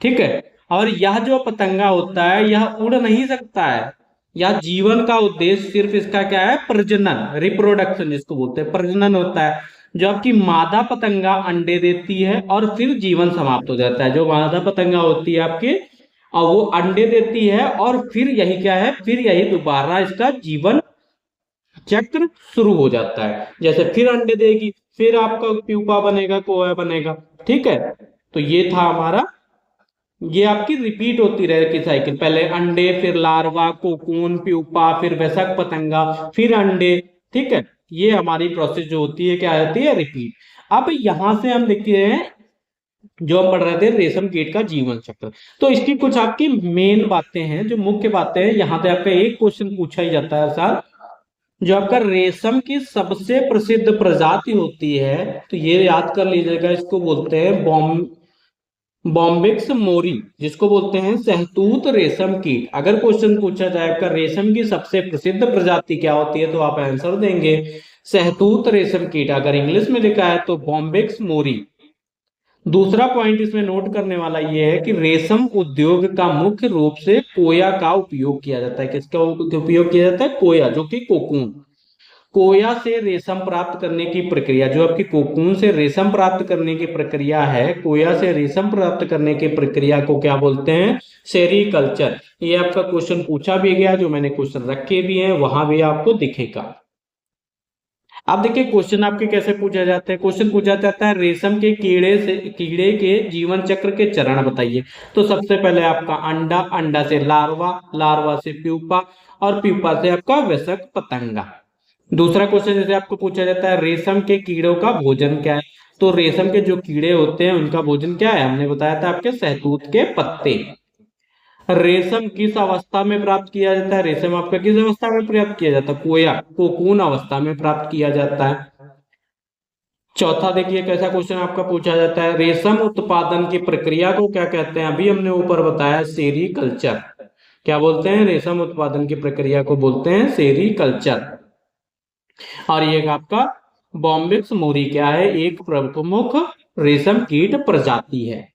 ठीक है। और यह जो पतंगा होता है, यह उड़ नहीं सकता है। यह जीवन का उद्देश्य सिर्फ इसका क्या है? प्रजनन, रिप्रोडक्शन जिसको बोलते हैं, प्रजनन होता है। जो आपकी मादा पतंगा अंडे देती है और फिर जीवन समाप्त हो जाता है। जो मादा पतंगा होती है आपकी, और वो अंडे देती है और फिर यही क्या है, फिर यही दोबारा इसका जीवन चक्र शुरू हो जाता है। जैसे फिर अंडे देगी, फिर आपका प्यूपा बनेगा, कोया बनेगा। ठीक है, तो ये था हमारा, ये आपकी रिपीट होती रहेगी साइकिल, पहले अंडे, फिर लार्वा, कोकून, प्यूपा, फिर वयस्क पतंगा, फिर अंडे। ठीक है, ये हमारी प्रोसेस जो होती है क्या होती है, रिपीट। अब यहां से हम देखते हैं, जो हम पढ़ रहे थे रेशम कीट का जीवन चक्र, तो इसकी कुछ आपकी मेन बातें हैं, जो मुख्य बातें हैं। यहाँ पे आपका एक क्वेश्चन पूछा ही जाता है सर, जो आपका रेशम की सबसे प्रसिद्ध प्रजाति होती है, तो ये याद कर लीजिएगा, इसको बोलते हैं बॉम्बिक्स मोरी, जिसको बोलते हैं सहतूत रेशम कीट। अगर क्वेश्चन पूछा जाए आपका रेशम की सबसे प्रसिद्ध प्रजाति क्या होती है, तो आप आंसर देंगे सहतूत रेशम कीट। अगर इंग्लिश में लिखा है तो बॉम्बिक्स मोरी। दूसरा पॉइंट इसमें नोट करने वाला यह है कि रेशम उद्योग का मुख्य रूप से कोया का उपयोग किया जाता है। किसका उपयोग किया जाता है, कोया, जो कि कोकून। कोया से रेशम प्राप्त करने की प्रक्रिया, जो आपकी कोकून से रेशम प्राप्त करने की प्रक्रिया है, कोया से रेशम प्राप्त करने की प्रक्रिया को क्या बोलते हैं, सेरीकल्चर। ये आपका क्वेश्चन पूछा भी गया, जो मैंने क्वेश्चन रखे भी हैं वहां भी आपको दिखेगा। अब देखिए क्वेश्चन आपके कैसे पूछा जाता है। क्वेश्चन पूछा जाता है रेशम के कीड़े के जीवन चक्र के चरण बताइए। तो सबसे पहले आपका अंडा, अंडा से लार्वा, लार्वा से प्यूपा, और प्यूपा से आपका वयस्क पतंगा। दूसरा क्वेश्चन जैसे आपको पूछा जाता है रेशम के कीड़ों का भोजन क्या है। तो रेशम के जो कीड़े होते हैं उनका भोजन क्या है, हमने बताया था आपके सहतूत के पत्ते। रेशम किस अवस्था में प्राप्त किया जाता है, रेशम आपका किस अवस्था में प्राप्त किया जाता है, कोया, कोकून अवस्था में प्राप्त किया जाता है। चौथा देखिए कैसा क्वेश्चन आपका पूछा जाता है, रेशम उत्पादन की प्रक्रिया को क्या कहते हैं। अभी हमने ऊपर बताया सेरीकल्चर। क्या बोलते हैं, रेशम उत्पादन की प्रक्रिया को बोलते हैं सेरीकल्चर। और ये आपका बॉम्बिक्स मोरी क्या है, एक प्रमुख रेशम कीट प्रजाति है।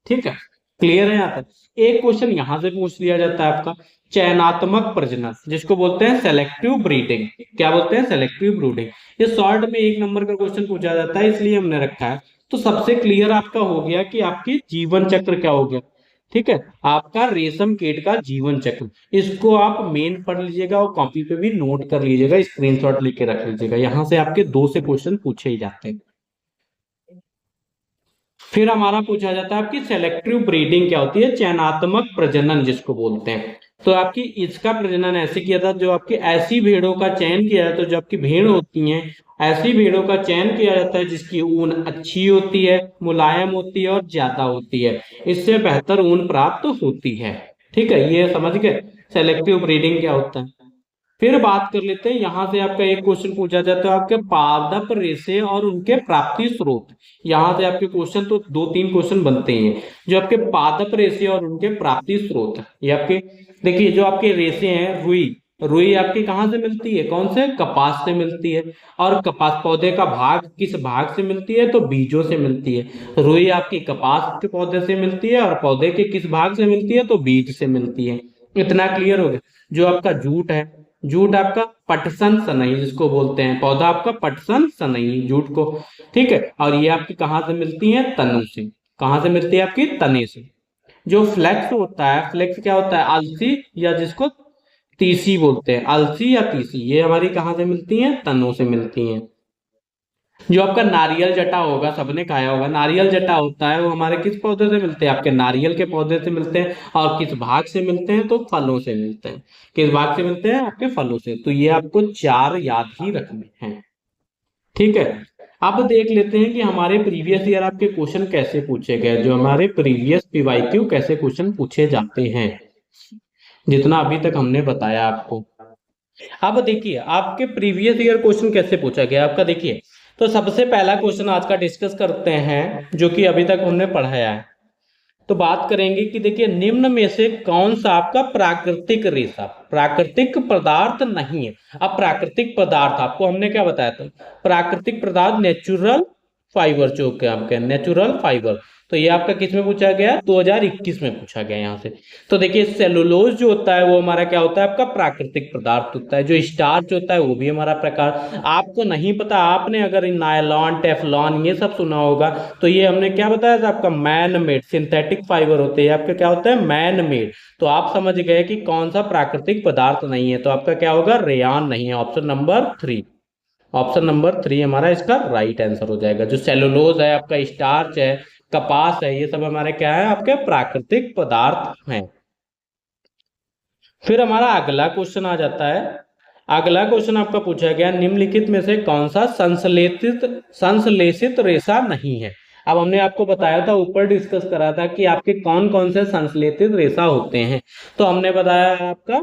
ठीक है, क्लियर है यहाँ तक। एक क्वेश्चन यहां से पूछ लिया जाता है आपका चयनात्मक प्रजनन, जिसको बोलते हैं सेलेक्टिव ब्रीडिंग। क्या बोलते हैं, सेलेक्टिव ब्रीडिंग। ये शॉर्ट में 1 नंबर का क्वेश्चन पूछा जाता है, इसलिए हमने रखा है। तो सबसे क्लियर आपका हो गया कि आपकी जीवन चक्र क्या हो गया। ठीक है, आपका रेशम कीट का जीवन चक्र, इसको आप मेन पढ़ लीजिएगा और कॉपी पे भी नोट कर लीजिएगा, स्क्रीनशॉट लेके रख लीजिएगा। यहां से आपके 2 से क्वेश्चन पूछे ही जाते हैं। फिर हमारा पूछा जाता है आपकी सेलेक्टिव ब्रीडिंग क्या होती है, चयनात्मक प्रजनन जिसको बोलते हैं। तो आपकी इसका प्रजनन ऐसे किया था, जो आपकी ऐसी भेड़ों का चयन किया जाता है, तो जो आपकी भेड़ होती हैं, ऐसी भेड़ों का चयन किया जाता है जिसकी ऊन अच्छी होती है, मुलायम होती है और ज्यादा होती है, इससे बेहतर ऊन प्राप्त होती है। ठीक है, ये समझ गए सेलेक्टिव ब्रीडिंग क्या होता है। फिर बात कर लेते हैं, यहां से आपका एक क्वेश्चन पूछा जाता है आपके पादप रेशे और उनके प्राप्ति स्रोत। यहां से आपके क्वेश्चन तो 2-3 क्वेश्चन बनते हैं, जो आपके पादप रेशे और उनके प्राप्ति स्रोत है। ये आपके देखिए, जो आपके रेशे हैं, रुई, रुई आपकी कहाँ से मिलती है, कौन से, कपास से मिलती है। और कपास पौधे का भाग किस भाग से मिलती है, तो बीजों से मिलती है। रुई आपकी कपास के पौधे से मिलती है, और पौधे के किस भाग से मिलती है, तो बीज से मिलती है। इतना क्लियर हो गया। जो आपका जूट है, जूट आपका पटसन सनई जिसको बोलते हैं, पौधा आपका पटसन सनई जूट को। ठीक है, और ये आपकी कहाँ से मिलती है, तनों से। कहाँ से मिलती है, आपकी तने से। जो फ्लेक्स होता है, फ्लेक्स क्या होता है, अलसी, या जिसको तीसी बोलते हैं, अलसी या तीसी, ये हमारी कहाँ से मिलती हैं, तनों से मिलती हैं। जो आपका नारियल जटा होगा, सबने खाया होगा, नारियल जटा होता है, वो हमारे किस पौधे से मिलते हैं, आपके नारियल के पौधे से मिलते हैं। और किस भाग से मिलते हैं, तो फलों से मिलते हैं। किस भाग से मिलते हैं, आपके फलों से। तो ये आपको 4 याद ही रखने हैं। ठीक है, अब देख लेते हैं कि हमारे प्रीवियस ईयर आपके क्वेश्चन कैसे पूछे गए, जो हमारे प्रीवियस पीवाईक्यू कैसे क्वेश्चन पूछे जाते हैं, जितना अभी तक हमने बताया आपको। अब देखिए आपके प्रीवियस ईयर क्वेश्चन कैसे पूछा गया आपका, देखिए। तो सबसे पहला क्वेश्चन आज का डिस्कस करते हैं, जो कि अभी तक हमने पढ़ाया है। तो बात करेंगे कि देखिए निम्न में से कौन सा आपका प्राकृतिक रेशा, प्राकृतिक पदार्थ नहीं है। अब प्राकृतिक पदार्थ आपको हमने क्या बताया था, प्राकृतिक पदार्थ नेचुरल फाइबर, जो क्या आपके नेचुरल फाइबर। तो ये आपका किस में पूछा गया, 2021 में पूछा गया यहाँ से। तो देखिए सेलुलोज जो होता है वो हमारा क्या होता है, आपका प्राकृतिक पदार्थ होता है। जो स्टार्च होता है वो भी हमारा प्रकार, आपको नहीं पता, आपने अगर नायलॉन टेफलॉन ये सब सुना होगा, तो ये हमने क्या बताया था आपका, मैन मेड सिंथेटिक फाइबर होते हैं आपका, क्या होता है, मैन मेड। तो आप समझ गए कि कौन सा प्राकृतिक पदार्थ नहीं है, तो आपका क्या होगा, रेयान नहीं है, ऑप्शन नंबर 3। ऑप्शन नंबर 3 हमारा इसका राइट आंसर हो जाएगा। जो सेलुलोज है, आपका स्टार्च है, कपास है, ये सब हमारे क्या है, आपके प्राकृतिक पदार्थ हैं। फिर हमारा अगला क्वेश्चन आ जाता है। अगला क्वेश्चन आपका पूछा गया, निम्नलिखित में से कौन सा संश्लेषित रेशा नहीं है। अब हमने आपको बताया था, ऊपर डिस्कस करा था कि आपके कौन कौन से संश्लेषित रेशा होते हैं। तो हमने बताया आपका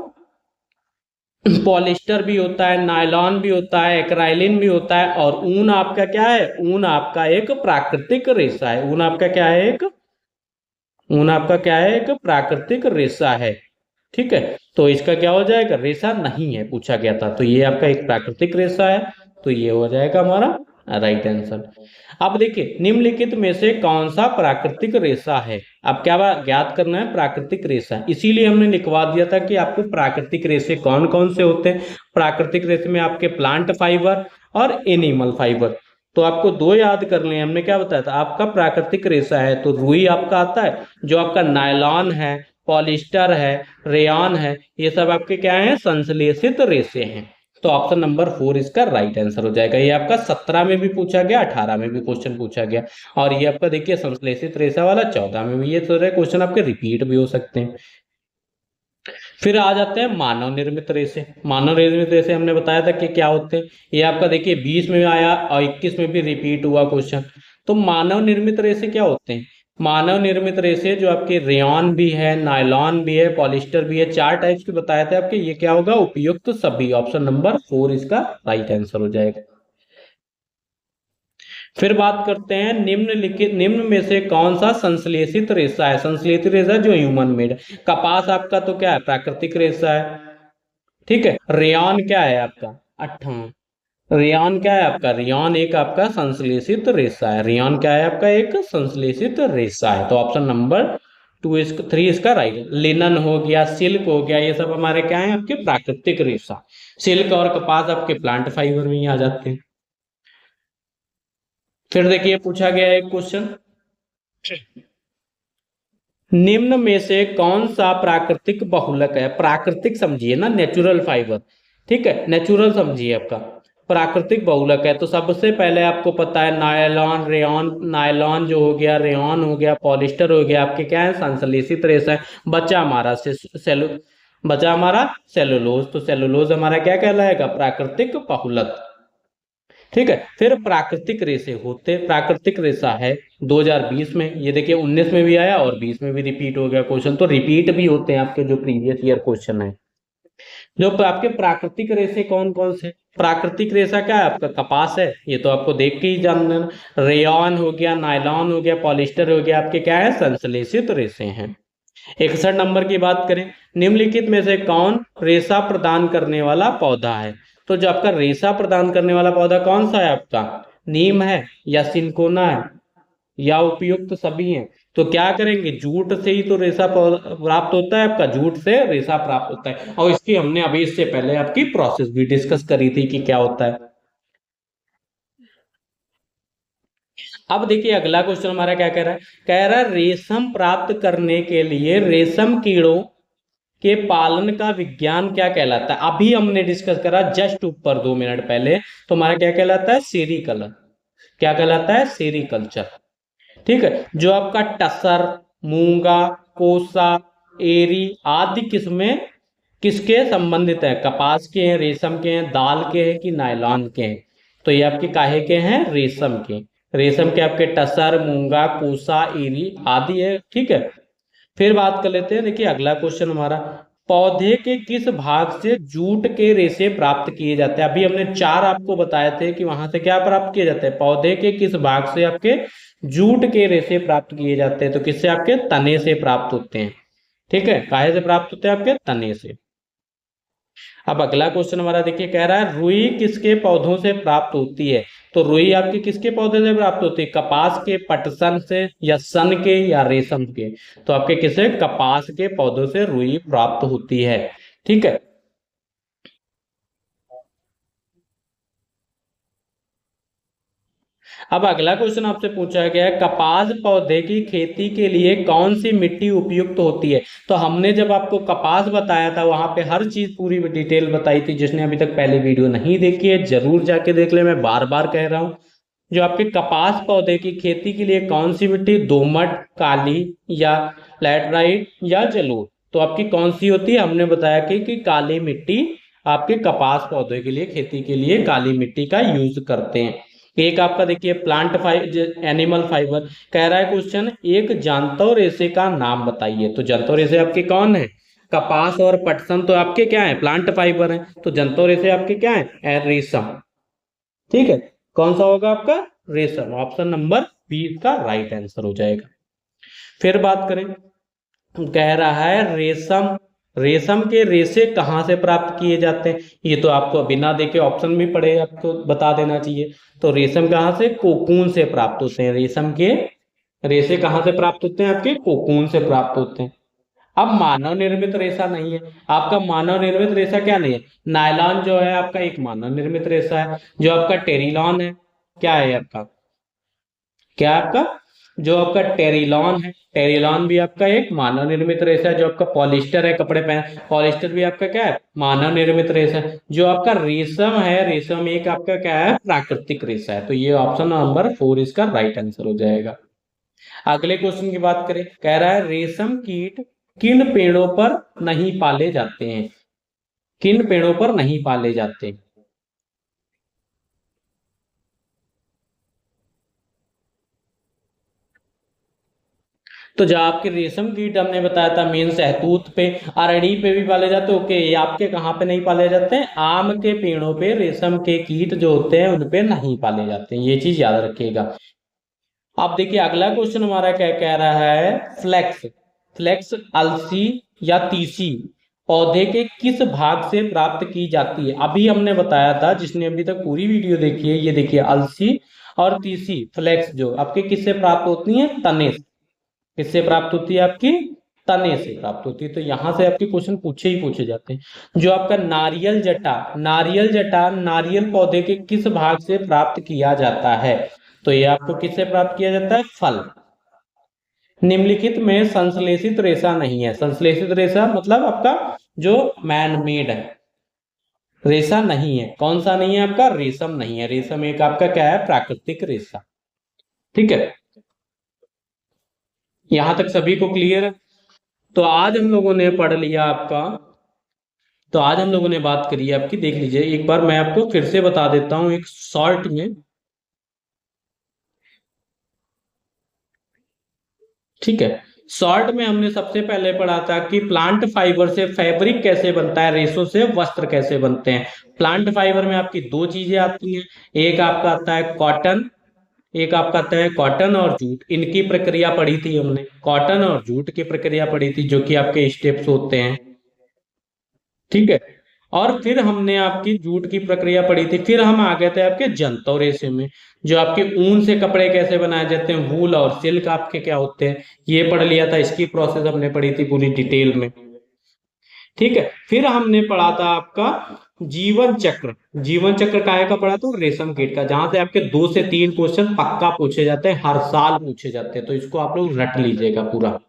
पॉलिस्टर भी होता है, नायलॉन भी होता है, एक्राइलिन भी होता है, और ऊन आपका क्या है, ऊन आपका एक प्राकृतिक रेशा है। ऊन आपका क्या है, ऊन आपका क्या है, एक प्राकृतिक रेशा है। ठीक है, तो इसका क्या हो जाएगा, रेशा नहीं है पूछा गया था, तो ये आपका एक प्राकृतिक रेशा है, तो ये हो जाएगा हमारा राइट आंसर। अब देखिए निम्नलिखित में से कौन सा प्राकृतिक रेशा है। अब क्या ज्ञात करना है, प्राकृतिक रेशा, इसीलिए हमने लिखवा दिया था कि आपको प्राकृतिक रेशे कौन कौन से होते हैं। प्राकृतिक रेशे में आपके प्लांट फाइबर और एनिमल फाइबर, तो आपको दो याद करने हैं। हमने क्या बताया था, आपका प्राकृतिक रेशा है तो रुई आपका आता है, जो आपका नायलॉन है, पॉलिस्टर है, रेयॉन है, ये सब आपके क्या है, संश्लेषित रेशे हैं। तो ऑप्शन नंबर 4 इसका राइट आंसर हो जाएगा। ये आपका 17 में भी पूछा गया, 18 में भी क्वेश्चन पूछा गया, और ये आपका देखिए संश्लेषित रेशा वाला 14 में भी। ये सारे क्वेश्चन आपके रिपीट भी हो सकते हैं। फिर आ जाते हैं मानव निर्मित रेशे। मानव निर्मित रेशे हमने बताया था कि क्या होते हैं। ये आपका देखिए 20 में आया और 21 में भी रिपीट हुआ क्वेश्चन। तो मानव निर्मित रेशे क्या होते हैं, मानव निर्मित रेशे जो आपके रेयॉन भी है, नायलॉन भी है, पॉलिस्टर भी है, 4 टाइप्स के बताए थे आपके। ये क्या होगा, उपयुक्त सभी। ऑप्शन नंबर 4 इसका राइट आंसर हो जाएगा। फिर बात करते हैं निम्न में से कौन सा संश्लेषित रेशा है। संश्लेषित रेशा जो ह्यूमन मेड, कपास आपका तो क्या है, प्राकृतिक रेशा है। ठीक है, रेयॉन क्या है आपका, रेयॉन क्या है आपका, रेयॉन एक आपका संश्लेषित रेशा है। रेयॉन क्या है आपका, एक संश्लेषित रेशा है। तो ऑप्शन नंबर 3 इसका राइट। लिनन हो गया, सिल्क हो गया, ये सब हमारे क्या है, आपके प्राकृतिक रेशा। सिल्क और कपास आपके प्लांट फाइबर में ही आ जाते हैं। फिर देखिए पूछा गया एक क्वेश्चन, निम्न में से कौन सा प्राकृतिक बहुलक है। प्राकृतिक समझिए ना, नेचुरल फाइबर, ठीक है, नेचुरल समझिए आपका। प्राकृतिक बहुलक है तो सबसे पहले आपको पता है नायलॉन, रेयॉन, नायलॉन जो हो गया, रेयॉन हो गया, पॉलिस्टर हो गया, आपके क्या है, संश्लेषित रेशा है। बचा हमारा बचा हमारा सेलुलोज, तो सेलुलोज हमारा क्या कहलाएगा, प्राकृतिक बहुलक। ठीक है, फिर प्राकृतिक रेशे होते, प्राकृतिक रेशा है 2020 में, ये देखिए 19 में भी आया और 20 में भी रिपीट हो गया क्वेश्चन, तो रिपीट भी होते हैं आपके जो प्रीवियस ईयर क्वेश्चन है। जो आपके प्राकृतिक रेशे कौन कौन से, प्राकृतिक रेशा क्या है आपका, कपास है, ये तो आपको देख के ही जानना। रेयॉन हो गया, नायलॉन हो गया, पॉलिस्टर हो गया, आपके क्या है, संश्लेषित रेशे हैं। 61 नंबर की बात करें, निम्नलिखित में से कौन रेशा प्रदान करने वाला पौधा है। तो जो आपका रेशा प्रदान करने वाला पौधा कौन सा है आपका, नीम है या सिंकोना है या उपयुक्त सभी हैं। तो क्या करेंगे, जूट से ही तो रेशा प्राप्त होता है आपका, जूट से रेशा प्राप्त होता है, और इसकी हमने अभी इससे पहले आपकी प्रोसेस भी डिस्कस करी थी कि क्या होता है। अब देखिए अगला क्वेश्चन हमारा क्या कह रहा है, कह रहा है रेशम प्राप्त करने के लिए रेशम कीड़ों के पालन का विज्ञान क्या कहलाता है। अभी हमने डिस्कस करा जस्ट ऊपर 2 मिनट पहले, तो हमारा क्या कहलाता है, सेरीकल्चर। क्या कहलाता है, सेरीकल्चर। ठीक है, जो आपका टसर, मूंगा, कोसा, एरी आदि किस्में किसके संबंधित है, कपास के हैं, रेशम के हैं, दाल के हैं कि नायलॉन के हैं। तो ये आपके काहे के हैं, रेशम के। रेशम के आपके टसर, मूंगा, कोसा, एरी आदि है। ठीक है, फिर बात कर लेते हैं, देखिए अगला क्वेश्चन हमारा, पौधे के किस भाग से जूट के रेशे प्राप्त किए जाते हैं। अभी हमने 4 आपको बताए थे कि वहां से क्या प्राप्त किए जाते हैं, पौधे के किस भाग से आपके जूट के रेशे प्राप्त किए जाते हैं। तो किससे, आपके तने से प्राप्त होते हैं। ठीक है, काहे से प्राप्त होते हैं, आपके तने से। अब अगला क्वेश्चन हमारा देखिए, कह रहा है रुई किसके पौधों से प्राप्त होती है। तो रुई आपकी किसके पौधे से प्राप्त होती है, कपास के, पटसन से, या सन के, या रेशम के। तो आपके किसे, कपास के पौधों से रुई प्राप्त होती है। ठीक है। अब अगला क्वेश्चन आपसे पूछा गया है, कपास पौधे की खेती के लिए कौन सी मिट्टी उपयुक्त होती है। तो हमने जब आपको कपास बताया था वहां पे हर चीज पूरी डिटेल बताई थी। जिसने अभी तक पहले वीडियो नहीं देखी है जरूर जाके देख ले, मैं बार बार कह रहा हूँ। जो आपके कपास पौधे की खेती के लिए कौन सी मिट्टी, दोमट, काली, या लैटराइट, या जलोढ़। तो आपकी कौन सी होती है, हमने बताया कि काली मिट्टी आपके कपास पौधे के लिए, खेती के लिए काली मिट्टी का यूज करते हैं। एक आपका देखिए प्लांट फाइबर, एनिमल फाइबर कह रहा है क्वेश्चन, एक जांतव रेशे का नाम बताइए। तो जंतव रेशे आपके कौन है, कपास और पटसन तो आपके क्या है, प्लांट फाइबर है। तो जंतव रेशे आपके क्या है, रेशम। ठीक है। कौन सा होगा आपका, रेशम। ऑप्शन नंबर बी इसका राइट आंसर हो जाएगा। फिर बात करें, कह रहा है रेशम, रेशम के रेशे कहाँ से प्राप्त किए जाते हैं। ये तो आपको बिना देखे ऑप्शन भी पढ़े आपको बता देना चाहिए। तो रेशम कहाँ से, कोकून से प्राप्त होते हैं। रेशम के रेशे कहाँ से प्राप्त होते हैं, आपके कोकून से प्राप्त होते हैं। अब मानव निर्मित रेशा नहीं है आपका, मानव निर्मित रेशा क्या नहीं है, नायलॉन जो है आपका एक मानव निर्मित रेशा है। जो आपका टेरिलॉन है, क्या है आपका, क्या आपका, जो आपका टेरिलॉन है, टेरिलॉन भी आपका एक मानव निर्मित रेशा है। जो आपका पॉलिस्टर है, कपड़े पहन, पॉलिस्टर भी आपका क्या है, मानव निर्मित रेशा है। जो आपका रेशम है, रेशम एक आपका क्या है, प्राकृतिक रेशा है। तो ये ऑप्शन नंबर 4 इसका राइट आंसर हो जाएगा। अगले क्वेश्चन की बात करें, कह रहा है रेशम कीट किन पेड़ों पर नहीं पाले जाते हैं, किन पेड़ों पर नहीं पाले जाते। तो जो आपके रेशम कीट हमने बताया था मेन सहतूत पे, अरणी पे भी पाले जाते हैं। ओके, ये आपके कहाँ पे नहीं पाले जाते हैं, आम के पेड़ों पे रेशम के कीट जो होते हैं उन पे नहीं पाले जाते हैं। ये चीज याद रखिएगा। अब देखिए अगला क्वेश्चन हमारा क्या कह रहा है, फ्लेक्स, फ्लेक्स अलसी या तीसी पौधे के किस भाग से प्राप्त की जाती है। अभी हमने बताया था, जिसने अभी तक पूरी वीडियो देखी है, ये देखिए अलसी और तीसी फ्लेक्स जो आपके किससे प्राप्त होती है, तने से। किससे प्राप्त होती है आपकी, तने से प्राप्त होती है। तो यहां से आपके क्वेश्चन पूछे ही पूछे जाते हैं। जो आपका नारियल जटा, नारियल जटा नारियल पौधे के किस भाग से प्राप्त किया जाता है। तो ये आपको किससे प्राप्त किया जाता है, फल। निम्नलिखित में संश्लेषित रेशा नहीं है। संश्लेषित रेशा मतलब आपका जो मैन मेड है, रेशा नहीं है। कौन सा नहीं है आपका, रेशम नहीं है। रेशम एक आपका क्या है, प्राकृतिक रेशा। ठीक है, यहां तक सभी को क्लियर है। तो आज हम लोगों ने पढ़ लिया आपका, तो आज हम लोगों ने बात करी है आपकी, देख लीजिए एक बार मैं आपको फिर से बता देता हूं एक शॉर्ट में। ठीक है, शॉर्ट में हमने सबसे पहले पढ़ा था कि प्लांट फाइबर से फैब्रिक कैसे बनता है, रेशों से वस्त्र कैसे बनते हैं। प्लांट फाइबर में आपकी दो चीजें आती हैं, एक आपका आता है कॉटन, एक आपका आता है कॉटन और जूट। इनकी प्रक्रिया पढ़ी थी हमने, कॉटन और जूट की प्रक्रिया पढ़ी थी, जो कि आपके स्टेप्स होते हैं। ठीक है, और फिर हमने आपकी जूट की प्रक्रिया पढ़ी थी। फिर हम आ गए थे आपके जंतौ रेशे में, जो आपके ऊन से कपड़े कैसे बनाए जाते हैं, वूल और सिल्क आपके क्या होते हैं, ये पढ़ लिया था। इसकी प्रोसेस हमने पढ़ी थी पूरी डिटेल में। ठीक है, फिर हमने पढ़ा था आपका जीवन चक्र। जीवन चक्र काहे का पढ़ा था, रेशम कीट का, जहां से आपके 2 से 3 क्वेश्चन पक्का पूछे जाते हैं, हर साल पूछे जाते हैं। तो इसको आप लोग रट लीजिएगा पूरा।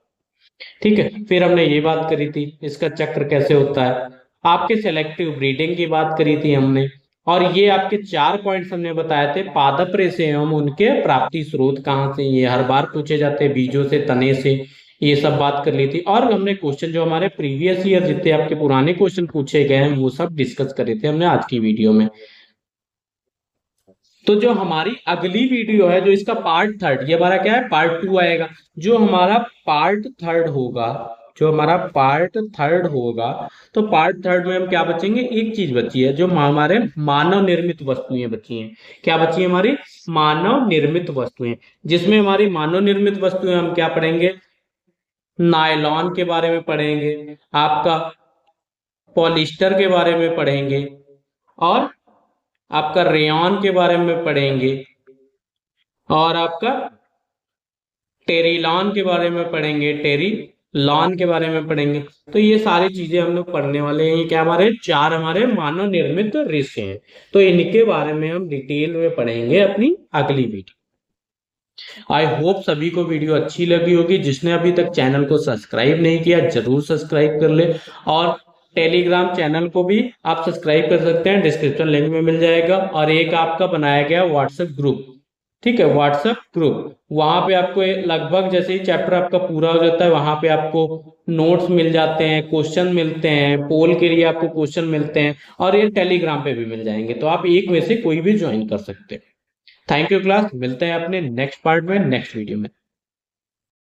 ठीक है, फिर हमने ये बात करी थी इसका चक्र कैसे होता है, आपके सेलेक्टिव ब्रीडिंग की बात करी थी हमने। और ये आपके 4 पॉइंट्स हमने बताए थे, पादप रेशे एवं उनके प्राप्ति स्रोत कहाँ से, ये हर बार पूछे जाते हैं, बीजों से, तने से। ये सब बात कर ली थी। और हमने क्वेश्चन जो हमारे प्रीवियस ईयर जितने आपके पुराने क्वेश्चन पूछे गए हैं वो सब डिस्कस करे थे हमने आज की वीडियो में। तो जो हमारी अगली वीडियो है, जो इसका पार्ट थर्ड, ये हमारा क्या है, पार्ट 2 आएगा। जो हमारा पार्ट थर्ड होगा, जो हमारा पार्ट थर्ड होगा, तो पार्ट थर्ड में हम क्या बचेंगे, एक चीज बची है, जो हमारे मानव निर्मित वस्तुएं बची हैं। क्या बची है हमारी, मानव निर्मित वस्तुएं। जिसमें हमारी मानव निर्मित वस्तुएं हम क्या पढ़ेंगे, नायलॉन के बारे में पढ़ेंगे, आपका पॉलिस्टर के बारे में पढ़ेंगे और आपका रेयॉन के बारे में पढ़ेंगे और आपका टेरिलॉन के बारे में पढ़ेंगे, टेरी लॉन के बारे में पढ़ेंगे। तो ये सारी चीजें हम लोग पढ़ने वाले हैं। ये क्या हमारे चार हमारे मानव निर्मित रिस्क हैं, तो इनके बारे में हम डिटेल में पढ़ेंगे अपनी अगली वीडियो। आई होप सभी को वीडियो अच्छी लगी होगी। जिसने अभी तक चैनल को सब्सक्राइब नहीं किया जरूर सब्सक्राइब कर ले, और टेलीग्राम चैनल को भी आप सब्सक्राइब कर सकते हैं, डिस्क्रिप्शन लिंक में मिल जाएगा। और एक आपका बनाया गया व्हाट्सएप ग्रुप, ठीक है, व्हाट्सएप ग्रुप, वहां पे आपको लगभग जैसे ही चैप्टर आपका पूरा हो जाता है वहां पे आपको नोट्स मिल जाते हैं, क्वेश्चन मिलते हैं, पोल के लिए आपको क्वेश्चन मिलते हैं, और ये टेलीग्राम पे भी मिल जाएंगे। तो आप एक में से कोई भी ज्वाइन कर सकते हैं। थैंक यू क्लास, मिलते हैं अपने नेक्स्ट पार्ट में, नेक्स्ट वीडियो में।